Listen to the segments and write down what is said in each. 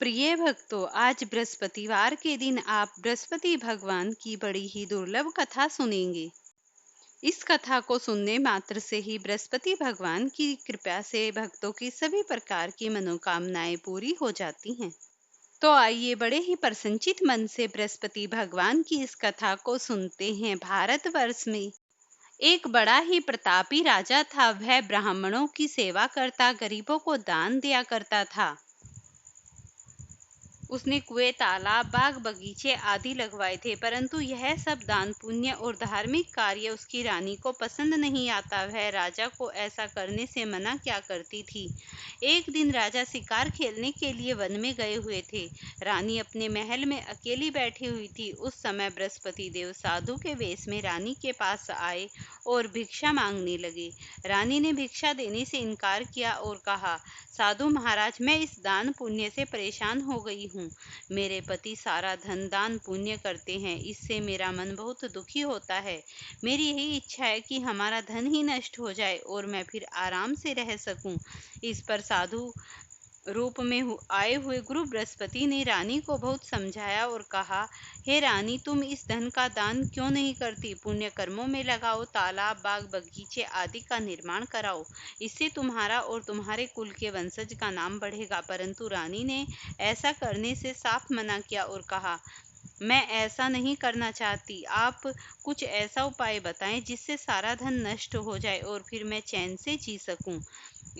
प्रिय भक्तों, आज बृहस्पतिवार के दिन आप बृहस्पति भगवान की बड़ी ही दुर्लभ कथा सुनेंगे। इस कथा को सुनने मात्र से ही बृहस्पति भगवान की कृपा से भक्तों की सभी प्रकार की मनोकामनाएं पूरी हो जाती हैं। तो आइए बड़े ही प्रसन्नचित मन से बृहस्पति भगवान की इस कथा को सुनते हैं। भारतवर्ष में एक बड़ा ही प्रतापी राजा था। वह ब्राह्मणों की सेवा करता, गरीबों को दान दिया करता था। उसने कुएं, तालाब, बाग बगीचे आदि लगवाए थे, परंतु यह सब दान पुण्य और धार्मिक कार्य उसकी रानी को पसंद नहीं आता। वह राजा को ऐसा करने से मना क्या करती थी। एक दिन राजा शिकार खेलने के लिए वन में गए हुए थे। रानी अपने महल में अकेली बैठी हुई थी। उस समय बृहस्पति देव साधु के वेश में रानी के पास आए और भिक्षा मांगने लगे। रानी ने भिक्षा देने से इनकार किया और कहा, साधु महाराज, मैं इस दान पुण्य से परेशान हो गई हूँ। मेरे पति सारा धन दान पुण्य करते हैं, इससे मेरा मन बहुत दुखी होता है। मेरी यही इच्छा है कि हमारा धन ही नष्ट हो जाए और मैं फिर आराम से रह सकूं। इस पर साधु रूप में आए हुए गुरु बृहस्पति ने रानी को बहुत समझाया और कहा, हे रानी, तुम इस धन का दान क्यों नहीं करती? पुण्य कर्मों में लगाओ, तालाब, बाग बगीचे आदि का निर्माण कराओ। इससे तुम्हारा और तुम्हारे कुल के वंशज का नाम बढ़ेगा। परंतु रानी ने ऐसा करने से साफ मना किया और कहा, मैं ऐसा नहीं करना चाहती। आप कुछ ऐसा उपाय बताएं जिससे सारा धन नष्ट हो जाए और फिर मैं चैन से जी सकूं।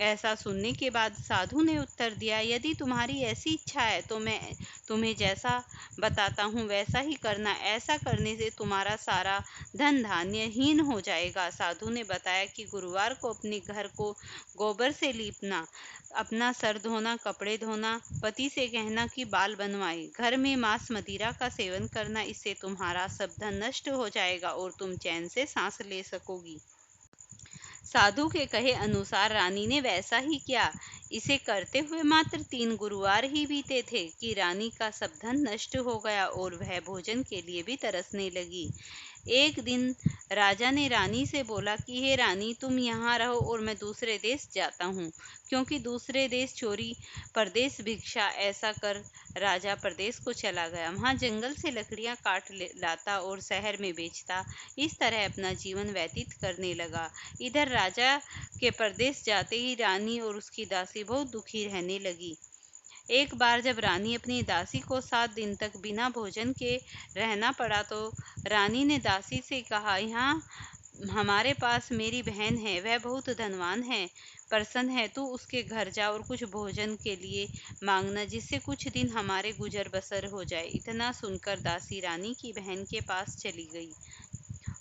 ऐसा सुनने के बाद साधु ने उत्तर दिया, यदि तुम्हारी ऐसी इच्छा है तो मैं तुम्हें जैसा बताता हूँ वैसा ही करना। ऐसा करने से तुम्हारा सारा धन धान्यहीन हो जाएगा। साधु ने बताया कि गुरुवार को अपने घर को गोबर से लीपना, अपना सर धोना, कपड़े धोना, पति से कहना कि बाल बनवाए, घर में मांस मदिरा का सेवन करना। इससे तुम्हारा सब धन नष्ट हो जाएगा और तुम चैन से सांस ले सकोगी। साधु के कहे अनुसार रानी ने वैसा ही किया। इसे करते हुए मात्र 3 गुरुवार ही बीते थे कि रानी का सब धन नष्ट हो गया और वह भोजन के लिए भी तरसने लगी। एक दिन राजा ने रानी से बोला कि हे रानी, तुम यहाँ रहो और मैं दूसरे देश जाता हूँ, क्योंकि दूसरे देश चोरी परदेश भिक्षा। ऐसा कर राजा प्रदेश को चला गया। वहाँ जंगल से लकड़ियाँ काट लाता और शहर में बेचता। इस तरह अपना जीवन व्यतीत करने लगा। इधर राजा के परदेश जाते ही रानी और उसकी दासी बहुत दुखी रहने लगी। एक बार जब रानी अपनी दासी को 7 दिन तक बिना भोजन के रहना पड़ा तो रानी ने दासी से कहा, यहाँ हमारे पास मेरी बहन है, वह बहुत धनवान है, प्रसन्न है, तू उसके घर जा और कुछ भोजन के लिए मांगना, जिससे कुछ दिन हमारे गुजर बसर हो जाए। इतना सुनकर दासी रानी की बहन के पास चली गई।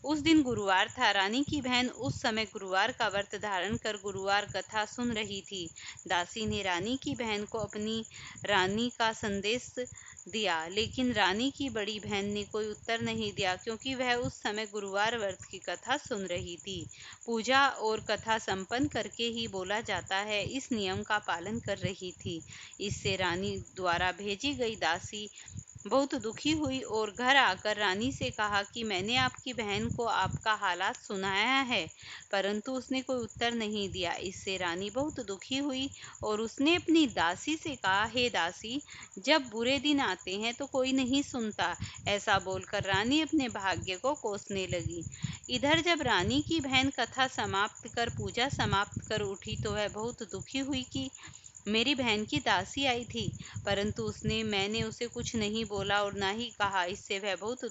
उस दिन गुरुवार था। रानी की बहन उस समय गुरुवार का व्रत धारण कर गुरुवार कथा सुन रही थी। दासी ने रानी की बहन को अपनी रानी का संदेश दिया, लेकिन रानी की बड़ी बहन ने कोई उत्तर नहीं दिया, क्योंकि वह उस समय गुरुवार व्रत की कथा सुन रही थी। पूजा और कथा संपन्न करके ही बोला जाता है, इस नियम का पालन कर रही थी। इससे रानी द्वारा भेजी गई दासी बहुत दुखी हुई और घर आकर रानी से कहा कि मैंने आपकी बहन को आपका हालात सुनाया है, परंतु उसने कोई उत्तर नहीं दिया। इससे रानी बहुत दुखी हुई और उसने अपनी दासी से कहा, हे दासी, जब बुरे दिन आते हैं तो कोई नहीं सुनता। ऐसा बोलकर रानी अपने भाग्य को कोसने लगी। इधर जब रानी की बहन कथा समाप्त कर पूजा समाप्त कर उठी तो वह बहुत दुखी हुई कि मेरी बहन की दासी आई थी, परंतु मैंने उसे कुछ नहीं बोला और ना ही कहा। इससे वह बहुत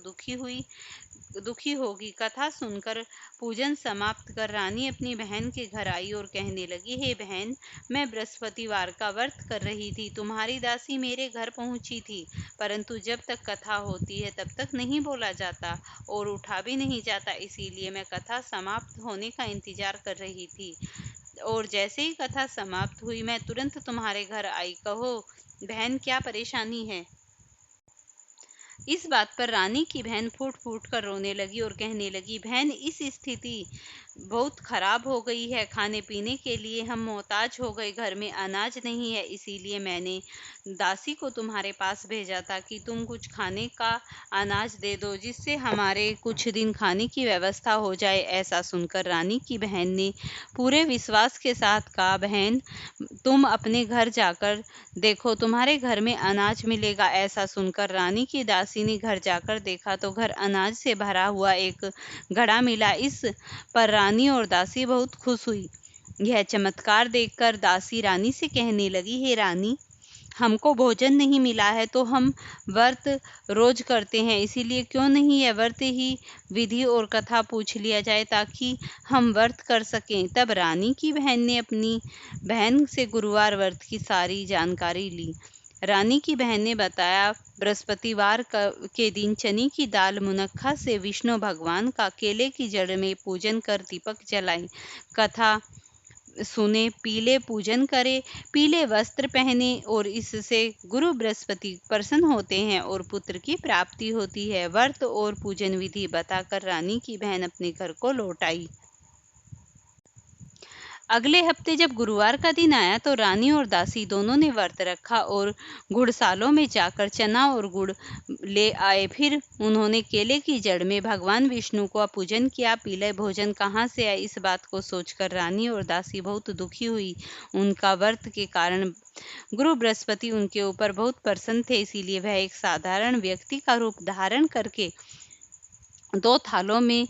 दुखी होगी। कथा सुनकर पूजन समाप्त कर रानी अपनी बहन के घर आई और कहने लगी, हे बहन, मैं बृहस्पतिवार का व्रत कर रही थी, तुम्हारी दासी मेरे घर पहुंची थी, परंतु जब तक कथा होती है तब तक नहीं बोला जाता और उठा भी नहीं जाता, इसीलिए मैं कथा समाप्त होने का इंतजार कर रही थी और जैसे ही कथा समाप्त हुई मैं तुरंत तुम्हारे घर आई। कहो बहन, क्या परेशानी है? इस बात पर रानी की बहन फूट फूट कर रोने लगी और कहने लगी, बहन, इस स्थिति बहुत खराब हो गई है, खाने पीने के लिए हम मोहताज हो गए, घर में अनाज नहीं है, इसीलिए मैंने दासी को तुम्हारे पास भेजा था कि तुम कुछ खाने का अनाज दे दो, जिससे हमारे कुछ दिन खाने की व्यवस्था हो जाए। ऐसा सुनकर रानी की बहन ने पूरे विश्वास के साथ कहा, बहन तुम अपने घर जाकर देखो, तुम्हारे घर में अनाज मिलेगा। ऐसा सुनकर रानी की दासी ने घर जाकर देखा तो घर अनाज से भरा हुआ एक घड़ा मिला। इस पर रानी और दासी बहुत खुश हुई। यह चमत्कार देखकर दासी रानी से कहने लगी, हे रानी, हमको भोजन नहीं मिला है तो हम व्रत रोज करते हैं, इसीलिए क्यों नहीं यह व्रत ही विधि और कथा पूछ लिया जाए ताकि हम व्रत कर सकें। तब रानी की बहन ने अपनी बहन से गुरुवार व्रत की सारी जानकारी ली। रानी की बहन ने बताया, बृहस्पतिवार के दिन चने की दाल मुनक्खा से विष्णु भगवान का केले की जड़ में पूजन कर दीपक जलाएं, कथा सुने, पीले पूजन करे, पीले वस्त्र पहने और इससे गुरु बृहस्पति प्रसन्न होते हैं और पुत्र की प्राप्ति होती है। व्रत और पूजन विधि बताकर रानी की बहन अपने घर को लौट आई। अगले हफ्ते जब गुरुवार का दिन आया तो रानी और दासी दोनों ने व्रत रखा और गुड़सालों में जाकर चना और गुड़ ले आए। फिर उन्होंने केले की जड़ में भगवान विष्णु का पूजन किया। पीले भोजन कहाँ से आए, इस बात को सोचकर रानी और दासी बहुत दुखी हुई। उनका व्रत के कारण गुरु बृहस्पति उनके ऊपर बहुत प्रसन्न थे, इसीलिए वह एक साधारण व्यक्ति का रूप धारण करके 2 थालों में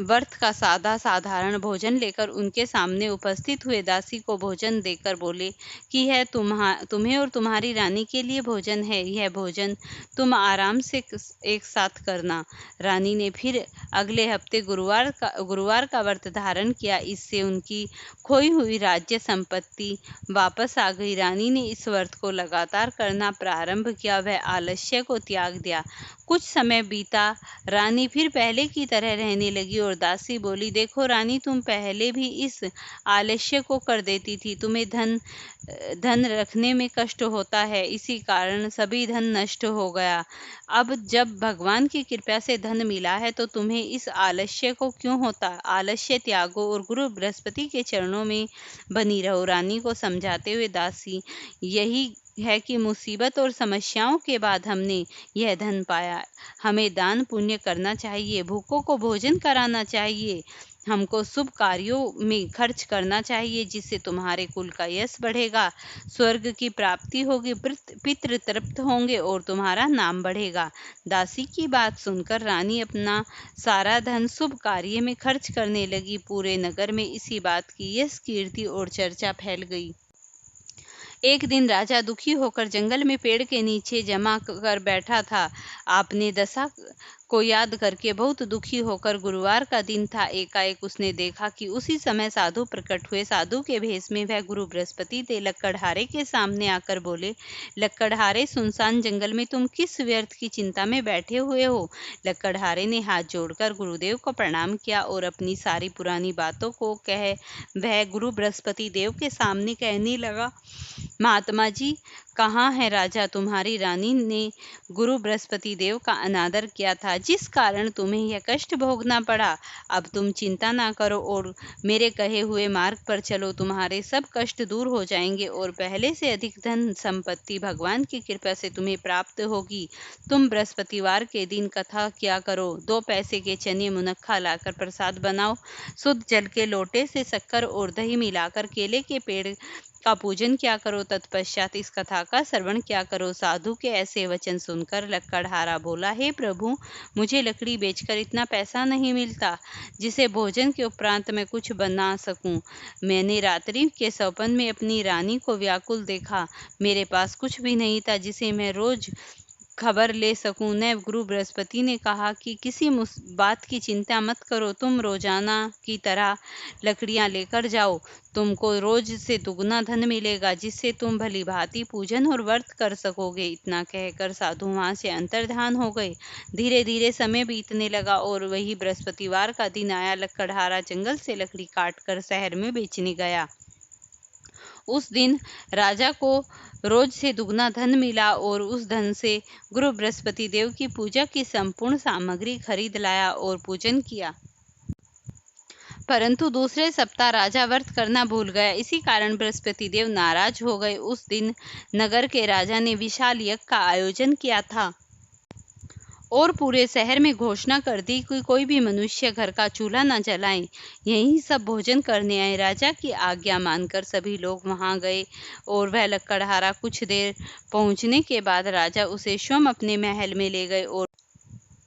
व्रत का साधारण भोजन लेकर उनके सामने उपस्थित हुए। दासी को भोजन देकर बोले कि यह तुम्हें और तुम्हारी रानी के लिए भोजन है, यह भोजन तुम आराम से एक साथ करना। रानी ने फिर अगले हफ्ते गुरुवार का व्रत धारण किया। इससे उनकी खोई हुई राज्य संपत्ति वापस आ गई। रानी ने इस व्रत को लगातार करना प्रारंभ किया, वह आलस्य को त्याग दिया। कुछ समय बीता, रानी फिर पहले की तरह रहने लगी और दासी बोली, देखो रानी, तुम पहले भी इस आलस्य को कर देती थी, तुम्हें धन रखने में कष्ट होता है, इसी कारण सभी धन नष्ट हो गया। अब जब भगवान की कृपा से धन मिला है तो तुम्हें इस आलस्य को क्यों होता। आलस्य त्यागो और गुरु बृहस्पति के चरणों में बनी रहो। रानी को समझाते हुए दासी, यही है कि मुसीबत और समस्याओं के बाद हमने यह धन पाया। हमें दान पुण्य करना चाहिए, भूखों को भोजन कराना चाहिए, हमको शुभ कार्यों में खर्च करना चाहिए, जिससे तुम्हारे कुल का यश बढ़ेगा, स्वर्ग की प्राप्ति होगी, पितृ तृप्त होंगे और तुम्हारा नाम बढ़ेगा। दासी की बात सुनकर रानी अपना सारा धन शुभ कार्य में खर्च करने लगी। पूरे नगर में इसी बात की यश कीर्ति और चर्चा फैल गई। एक दिन राजा दुखी होकर जंगल में पेड़ के नीचे जमा कर बैठा था। आपने दशा को याद करके बहुत दुखी होकर, गुरुवार का दिन था, एकाएक उसने देखा कि उसी समय साधु प्रकट हुए। साधु के भेष में वह गुरु बृहस्पति थे। लक्कड़हारे के सामने आकर बोले, लक्कड़हारे, सुनसान जंगल में तुम किस व्यर्थ की चिंता में बैठे हुए हो। लक्कड़हारे ने हाथ जोड़कर गुरुदेव को प्रणाम किया और अपनी सारी पुरानी बातों को कह वह गुरु बृहस्पति देव के सामने कहने लगा, महात्मा जी, कहाँ है राजा, तुम्हारी रानी ने गुरु बृहस्पति देव का अनादर किया था, जिस कारण तुम्हें यह कष्ट भोगना पड़ा। अब तुम चिंता ना करो और मेरे कहे हुए मार्ग पर चलो, तुम्हारे सब कष्ट दूर हो जाएंगे और पहले से अधिक धन संपत्ति भगवान की कृपा से तुम्हें प्राप्त होगी। तुम बृहस्पतिवार के दिन कथा किया करो, 2 पैसे के चने मुनक्खा लाकर प्रसाद बनाओ, शुद्ध जल के लोटे से शक्कर और दही मिलाकर केले के पेड़ का पूजन क्या करो, तत्पश्चात इस कथा का श्रवण क्या करो। साधु के ऐसे वचन सुनकर लक्कड़हारा बोला, हे प्रभु, मुझे लकड़ी बेचकर इतना पैसा नहीं मिलता जिसे भोजन के उपरांत मैं कुछ बना सकूं। मैंने रात्रि के सपन में अपनी रानी को व्याकुल देखा, मेरे पास कुछ भी नहीं था जिसे मैं रोज खबर ले सकूं। न गुरु बृहस्पति ने कहा कि किसी बात की चिंता मत करो, तुम रोजाना की तरह लकड़ियां लेकर जाओ, तुमको रोज से दुगना धन मिलेगा, जिससे तुम भली भांति पूजन और व्रत कर सकोगे। इतना कहकर साधु वहां से अंतर्धान हो गए। धीरे धीरे समय बीतने लगा और वही बृहस्पतिवार का दिन आया। लक्कड़हारा जंगल से लकड़ी काट कर शहर में बेचने गया। उस दिन राजा को रोज से दुगना धन मिला और उस धन से गुरु बृहस्पति देव की पूजा की संपूर्ण सामग्री खरीद लाया और पूजन किया। परंतु दूसरे सप्ताह राजा व्रत करना भूल गया। इसी कारण बृहस्पति देव नाराज हो गए। उस दिन नगर के राजा ने विशाल यज्ञ का आयोजन किया था और पूरे शहर में घोषणा कर दी कि कोई भी मनुष्य घर का चूल्हा न जलाए, यहीं सब भोजन करने आए। राजा की आज्ञा मानकर सभी लोग वहां गए और वह लकड़हारा कुछ देर पहुंचने के बाद राजा उसे स्वयं अपने महल में ले गए। और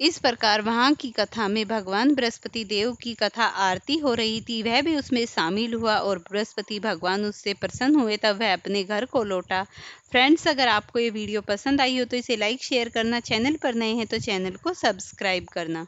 इस प्रकार वहां की कथा में भगवान बृहस्पति देव की कथा आरती हो रही थी, वह भी उसमें शामिल हुआ और बृहस्पति भगवान उससे प्रसन्न हुए। तब वह अपने घर को लौटा। फ्रेंड्स, अगर आपको ये वीडियो पसंद आई हो तो इसे लाइक शेयर करना, चैनल पर नए हैं तो चैनल को सब्सक्राइब करना।